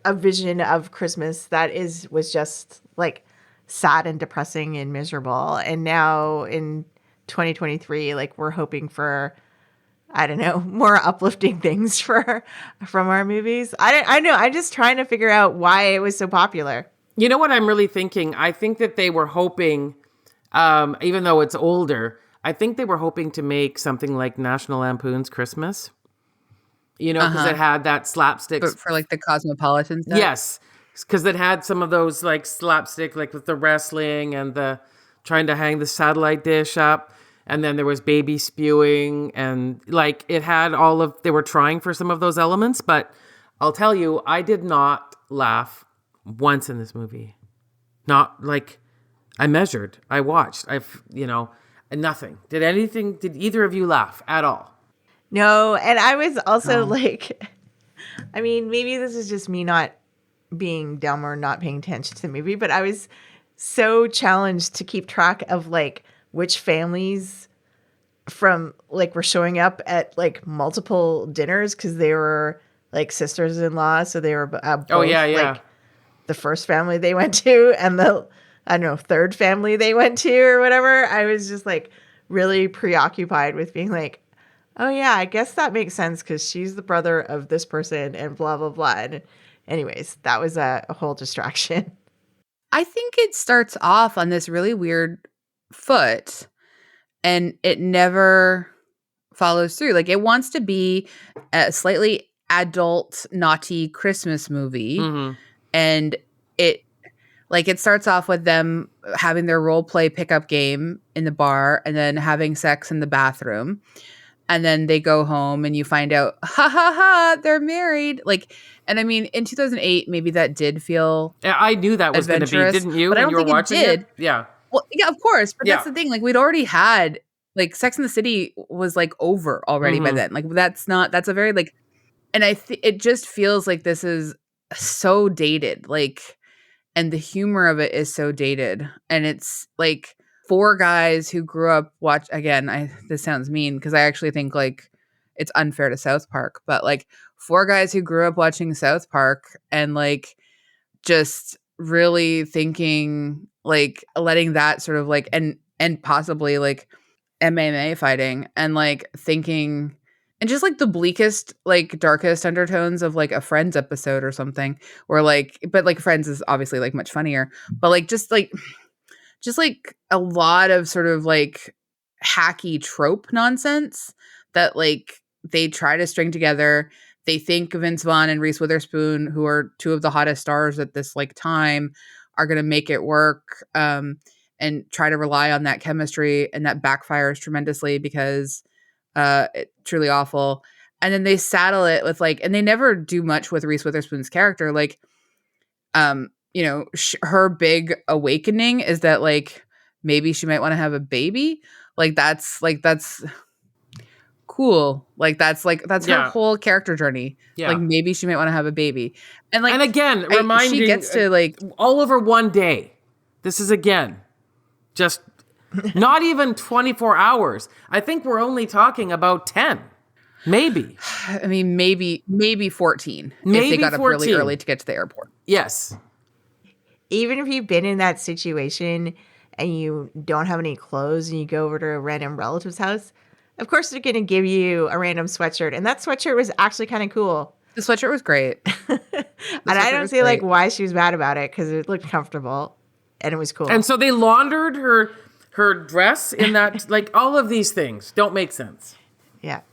a vision of Christmas that was just like sad and depressing and miserable. And now in 2023, like we're hoping for, I don't know, more uplifting things from our movies. I know. I'm just trying to figure out why it was so popular. You know what I'm really thinking? I think that they were hoping, even though it's older, I think they were hoping to make something like National Lampoon's Christmas. You know, because it had that slapstick. But for like the Cosmopolitan stuff? Yes. Because it had some of those like slapstick, like with the wrestling and the trying to hang the satellite dish up. And then there was baby spewing, and like it had they were trying for some of those elements. But I'll tell you, I did not laugh once in this movie. Not like I measured, I watched, nothing. Did either of you laugh at all? No. And I was also like, I mean, maybe this is just me not being dumb or not paying attention to the movie, but I was so challenged to keep track of like which families from like were showing up at like multiple dinners, because they were like sisters-in-law, so they were both, like the first family they went to and the third family they went to or whatever. I was just like really preoccupied with being like, oh yeah, I guess that makes sense because she's the brother of this person and blah blah blah. And anyways, that was a whole distraction. I think it starts off on this really weird foot and it never follows through. Like it wants to be a slightly adult, naughty Christmas movie. Mm-hmm. And it starts off with them having their role play pickup game in the bar and then having sex in the bathroom. And then they go home and you find out, ha ha ha, they're married. Like, and I mean, in 2008, maybe that did feel I knew that was going to be, didn't you? But I don't think it did. Yeah. Well, yeah, of course. But that's the thing. Like, we'd already had, like, Sex and the City was, like, over already by then. Like, that's a very, like, and it just feels like this is so dated. Like, and the humor of it is so dated. And it's, like, four guys who grew up this sounds mean because I actually think like it's unfair to South Park, but like four guys who grew up watching South Park and like just really thinking like letting that sort of like and possibly like MMA fighting and like thinking and just like the bleakest like darkest undertones of like a Friends episode or something or like but like Friends is obviously like much funnier, but like just like a lot of sort of like hacky trope nonsense that like they try to string together. They think Vince Vaughn and Reese Witherspoon, who are two of the hottest stars at this like time, are going to make it work and try to rely on that chemistry, and that backfires tremendously because it's truly awful. And then they saddle it with like, and they never do much with Reese Witherspoon's character. Like, her big awakening is that like maybe she might want to have a baby. Like that's cool. Like that's her whole character journey. Yeah. Like maybe she might want to have a baby. And like, and again, reminding she gets to like all over one day. This is again, just not even 24 hours. I think we're only talking about 10. Maybe. I mean, maybe 14. Maybe if they got 14. up really early to get to the airport. Yes. Even if you've been in that situation and you don't have any clothes and you go over to a random relative's house, of course they're going to give you a random sweatshirt. And that sweatshirt was actually kind of cool. The sweatshirt was great. And I don't see like why she was mad about it because it looked comfortable and it was cool. And so they laundered her dress in that, like all of these things don't make sense. Yeah.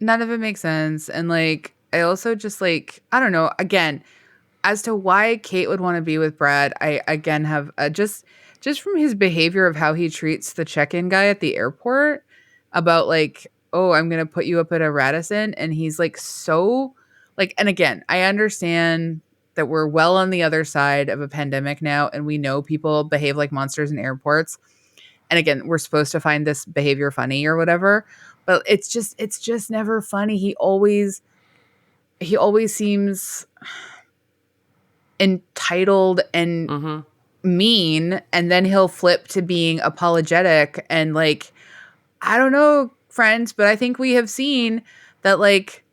None of it makes sense. And like, I also just like, I don't know, again, as to why Kate would want to be with Brad, I again have just just from his behavior of how he treats the check-in guy at the airport about like, oh, I'm going to put you up at a Radisson. And he's like, so like, and again, I understand that we're well on the other side of a pandemic now. And we know people behave like monsters in airports. And again, we're supposed to find this behavior funny or whatever, but it's just never funny. He always seems entitled and mean, and then he'll flip to being apologetic and like, I don't know, friends, but I think we have seen that like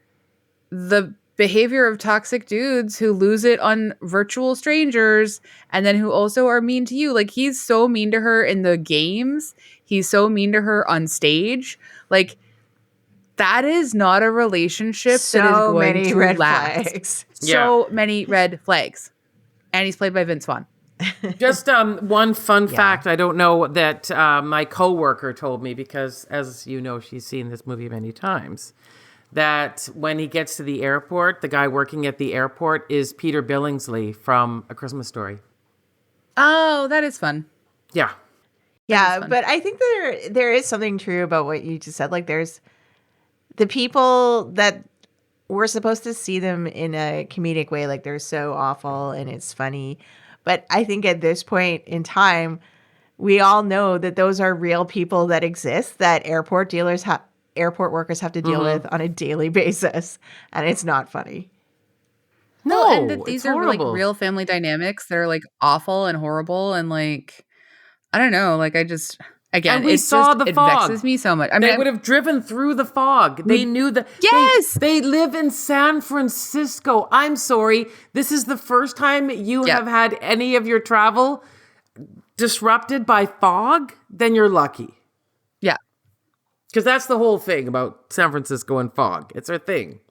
the behavior of toxic dudes who lose it on virtual strangers and then who also are mean to you. Like he's so mean to her in the games. He's so mean to her on stage. Like that is not a relationship that is going to red last. flags. So many red flags. And he's played by Vince Vaughn. Just one fun fact. I don't know that my coworker told me because, as you know, she's seen this movie many times. That when he gets to the airport, the guy working at the airport is Peter Billingsley from A Christmas Story. Oh, that is fun. Yeah. Yeah, but I think there is something true about what you just said. Like there's the people that we're supposed to see them in a comedic way, like they're so awful and it's funny. But I think at this point in time, we all know that those are real people that exist that airport workers have to deal with on a daily basis, and it's not funny. No, and that these it's are horrible. like real family dynamics that are like awful and horrible and like I don't know, like I just again And we saw the it fog. vexes me so much. I They mean, would have driven through the fog. They knew that. Yes! They live in San Francisco. I'm sorry. This is the first time you have had any of your travel disrupted by fog. Then you're lucky. yeah. Because that's the whole thing about San Francisco and fog. It's a thing.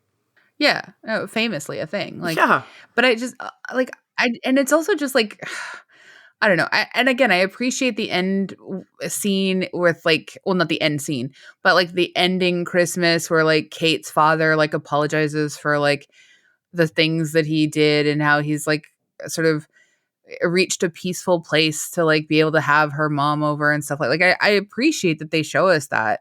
Yeah, famously a thing. Like, Yeah. but I just and it's also just like, I don't know. And again, I appreciate the end scene with like, well, not the end scene, but like the ending Christmas where like Kate's father like apologizes for like the things that he did and how he's like sort of reached a peaceful place to like be able to have her mom over and stuff like I appreciate that they show us that,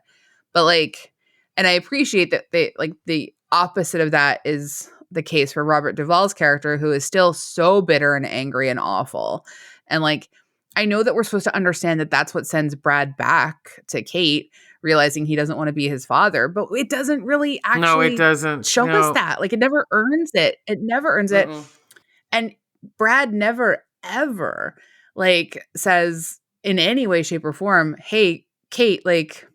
but like, and I appreciate that they like the opposite of that is the case for Robert Duvall's character, who is still so bitter and angry and awful. And like, I know that we're supposed to understand that that's what sends Brad back to Kate, realizing he doesn't want to be his father, but it doesn't really actually No, it doesn't. show us that. Like it never earns it. It never earns it. And Brad never, ever like says in any way, shape or form, hey, Kate, like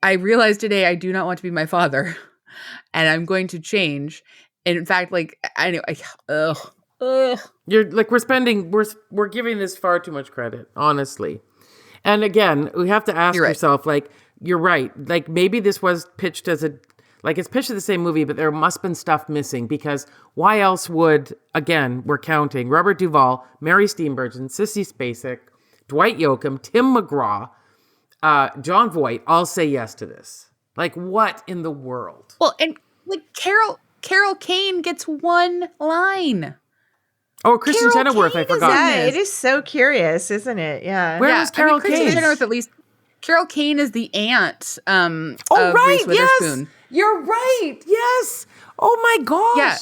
I realized today I do not want to be my father and I'm going to change. And in fact, like I know, You're like we're giving this far too much credit, honestly. And again, we have to ask yourself, like, you're right. Like maybe this was pitched as it's pitched as the same movie, but there must have been stuff missing because why else would, again, we're counting Robert Duvall, Mary Steenburgen, Sissy Spacek, Dwight Yoakam, Tim McGraw, Jon Voight all say yes to this. Like what in the world? Well, and like Carol Kane gets one line. Oh, Kristen Carol Chenoweth, Kane I is forgot. Yeah, it is so curious, isn't it? Yeah. Where was Carol Kristen Kane? Chenoweth, at least. Carol Kane is the aunt Oh, of right. Reese Witherspoon. Yes. You're right. Yes. Oh, my gosh. Yeah.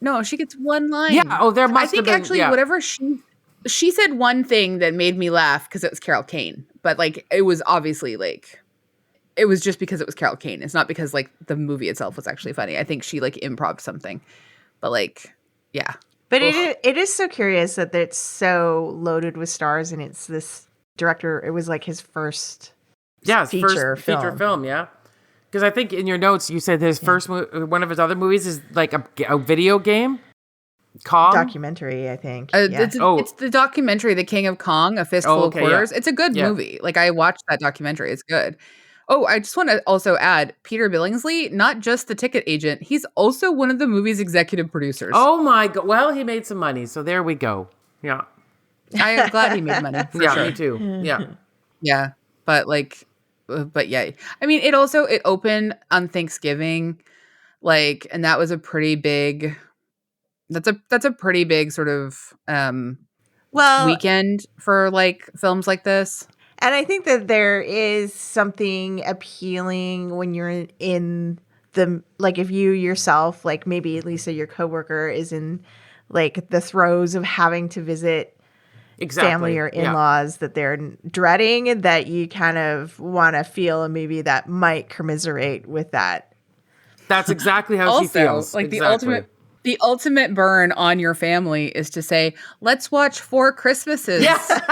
No, she gets one line. Yeah. Oh, there must I think have been. actually yeah. whatever she said one thing that made me laugh because it was Carol Kane. But like it was obviously like it was just because it was Carol Kane. It's not because like the movie itself was actually funny. I think she like improv something. But like, yeah. But it is so curious that it's so loaded with stars, and it's this director. It was like his first feature film. Yeah, because I think in your notes you said his first one of his other movies is like a video game. Documentary, I think. It's the documentary, The King of Kong, A Fistful of Quarters. Yeah. It's a good movie. Like I watched that documentary. It's good. Oh, I just want to also add Peter Billingsley, not just the ticket agent. He's also one of the movie's executive producers. Oh my God. Well, he made some money. So there we go. Yeah. I am glad he made money. For sure. Me too. Yeah. Yeah. But yeah. I mean, it opened on Thanksgiving. Like, and that was a pretty big, that's a pretty big sort of, Well, weekend for like films like this. and I think that there is something appealing when you're in the, like, if you yourself, like maybe Lisa, your coworker, is in like the throes of having to visit family or in-laws that they're dreading, and that you kind of want to feel, and maybe that might commiserate with that. That's exactly how she Also, feels. like Exactly. the ultimate burn on your family is to say, let's watch 4 Christmases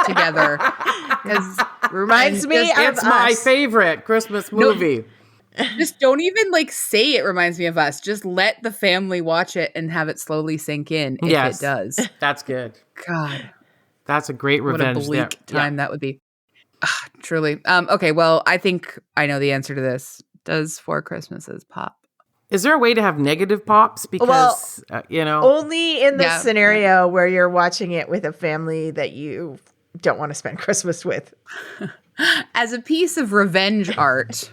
together. Because Reminds me of It's my us. favorite Christmas movie. just don't even like say it reminds me of us. Just let the family watch it and have it slowly sink in if Yes. it does. That's good. God, That's a great what a revenge. bleak there. time that would be. Truly. Okay, well, I think I know the answer to this. Does 4 Christmases pop? Is there a way to have negative pops? Because, Only in the Yeah. scenario where you're watching it with a family that you don't want to spend Christmas with. As a piece of revenge art,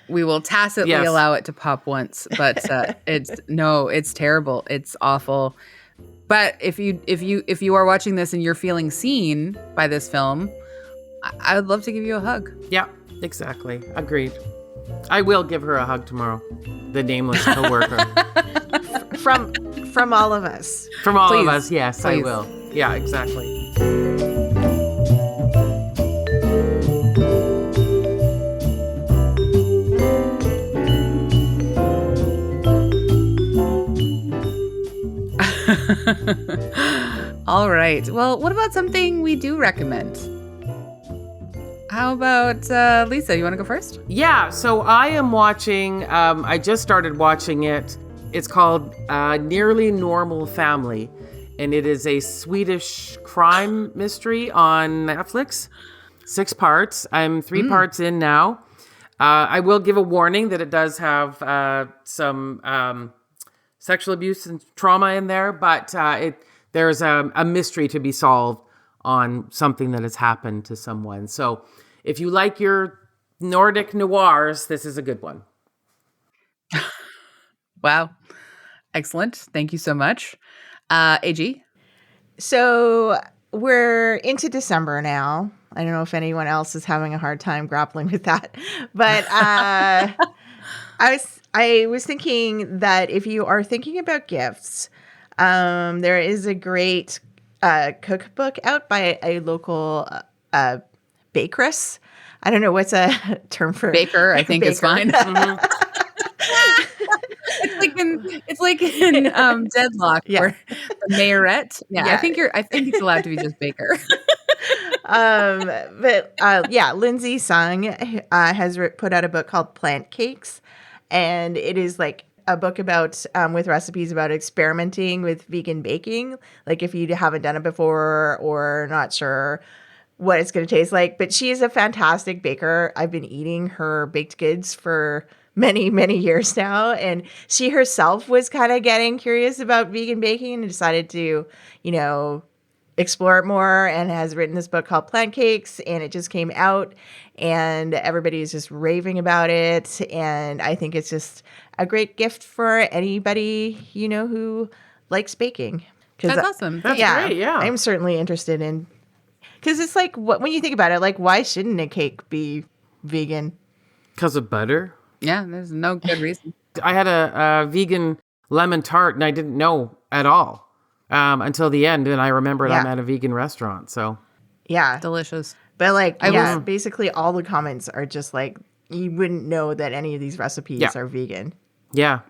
we will tacitly Yes. allow it to pop once, but it's terrible. It's awful. But if you are watching this and you're feeling seen by this film, I would love to give you a hug. Yeah, exactly. Agreed. I will give her a hug tomorrow. The nameless coworker. From all of us. From all Please. of us, yes, I Please. will. Yeah, exactly. All right. Well, what about something we do recommend? How about Lisa? You want to go first? Yeah, so I am watching, I just started watching it. It's called Nearly Normal Family, and it is a Swedish crime mystery on Netflix. 6 parts. I'm 3 parts in now. I will give a warning that it does have some sexual abuse and trauma in there, but there's a mystery to be solved on something that has happened to someone. So if you like your Nordic noirs, this is a good one. Wow. Excellent. Thank you so much. AG? So we're into December now. I don't know if anyone else is having a hard time grappling with that, but I was thinking that if you are thinking about gifts, there is a great cookbook out by a local bakeress. I don't know what's a term for Baker, I think is baker. fine. It's like in Deadlock, Yeah. where the mayorette. Yeah, Yeah. I think it's allowed to be just Baker. Lindsay Sung has put out a book called Plant Cakes, and it is like a book about with recipes about experimenting with vegan baking. Like if you haven't done it before or not sure what it's going to taste like. But she is a fantastic baker. I've been eating her baked goods for many, many years now. And she herself was kind of getting curious about vegan baking and decided to, explore it more, and has written this book called Plant Cakes, and it just came out and everybody is just raving about it. And I think it's just a great gift for anybody, who likes baking. That's awesome. That's great, yeah. I'm certainly interested in, because it's like, when you think about it, like, why shouldn't a cake be vegan? Because of butter? Yeah, there's no good reason. I had a vegan lemon tart, and I didn't know at all until the end. And I remembered I'm Yeah. at a vegan restaurant. So Yeah. Delicious. But like, I yeah, was- basically all the comments are just like, you wouldn't know that any of these recipes Yeah. are vegan. yeah,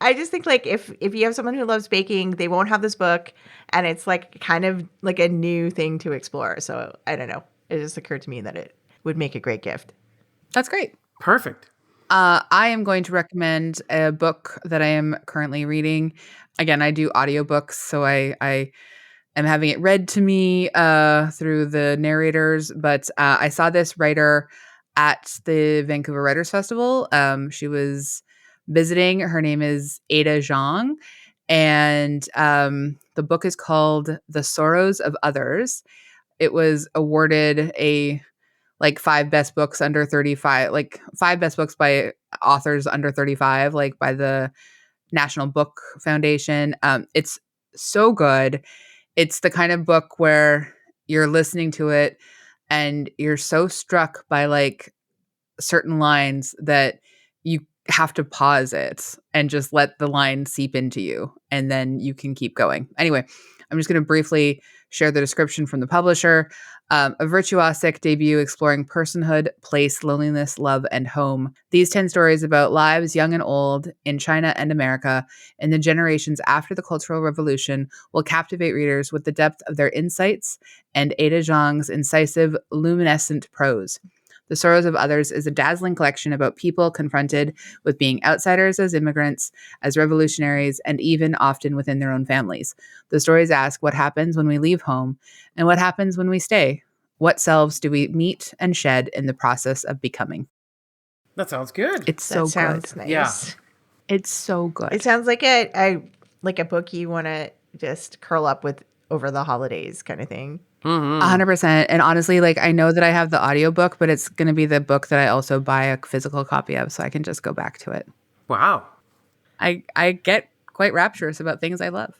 I just think like if you have someone who loves baking, they won't have this book, and it's like kind of like a new thing to explore. So I don't know. It just occurred to me that it would make a great gift. That's great. perfect. I am going to recommend a book that I am currently reading. Again, I do audiobooks, so I am having it read to me through the narrators. But I saw this writer at the Vancouver Writers Festival. She was visiting. Her name is Ada Zhang, and the book is called The Sorrows of Others. It was awarded a 5 best books under 35, 5 best books by authors under 35, by the National Book Foundation. It's so good. it's the kind of book where you're listening to it and you're so struck by like certain lines that you have to pause it and just let the line seep into you, and then you can keep going. Anyway, I'm just going to briefly share the description from the publisher. A virtuosic debut exploring personhood, place, loneliness, love, and home. These 10 stories about lives, young and old, in China and America, in the generations after the Cultural Revolution, will captivate readers with the depth of their insights and Ada Zhang's incisive, luminescent prose. The Sorrows of Others is a dazzling collection about people confronted with being outsiders as immigrants, as revolutionaries, and even often within their own families. The stories ask what happens when we leave home and what happens when we stay. What selves do we meet and shed in the process of becoming? That sounds good. It's so That sounds good. nice. Yeah. It's so good. It sounds like a book you want to just curl up with over the holidays kind of thing. 100%. And honestly, like I know that I have the audiobook, but it's going to be the book that I also buy a physical copy of so I can just go back to it. Wow. I get quite rapturous about things I love.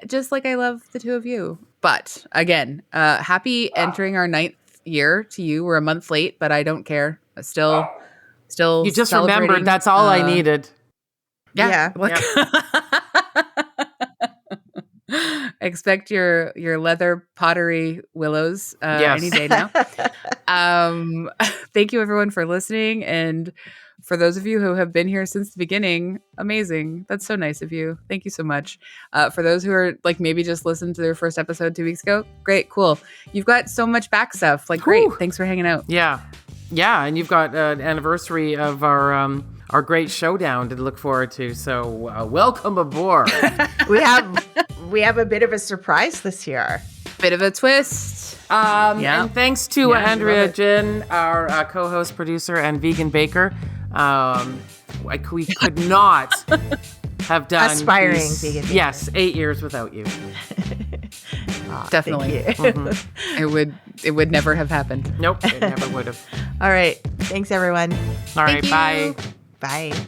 Just like I love the two of you. But again, happy entering our 9th year to you. We're a month late, but I don't care. Still You just celebrating. remembered that's all I needed. Yeah. Yeah. Look. Expect your leather pottery willows Yes. any day now. Thank you everyone for listening, and for those of you who have been here since the beginning, amazing. That's so nice of you. Thank you so much. For those who are like maybe just listened to their first episode 2 weeks ago, great, cool. You've got so much back stuff. Like, great. Whew. Thanks for hanging out. Yeah. Yeah. And you've got an anniversary of our great showdown to look forward to. So welcome aboard. We have a bit of a surprise this year. Bit of a twist. Yeah. And thanks to Yeah, Andrea love it. Gin, our co-host, producer, and vegan baker. We could not have done Aspiring these- vegan baker. Yes, 8 years without you. Definitely. Thank you. It would never have happened. Nope, it never would have. All right. Thanks, everyone. All right, Thank bye. you. Bye.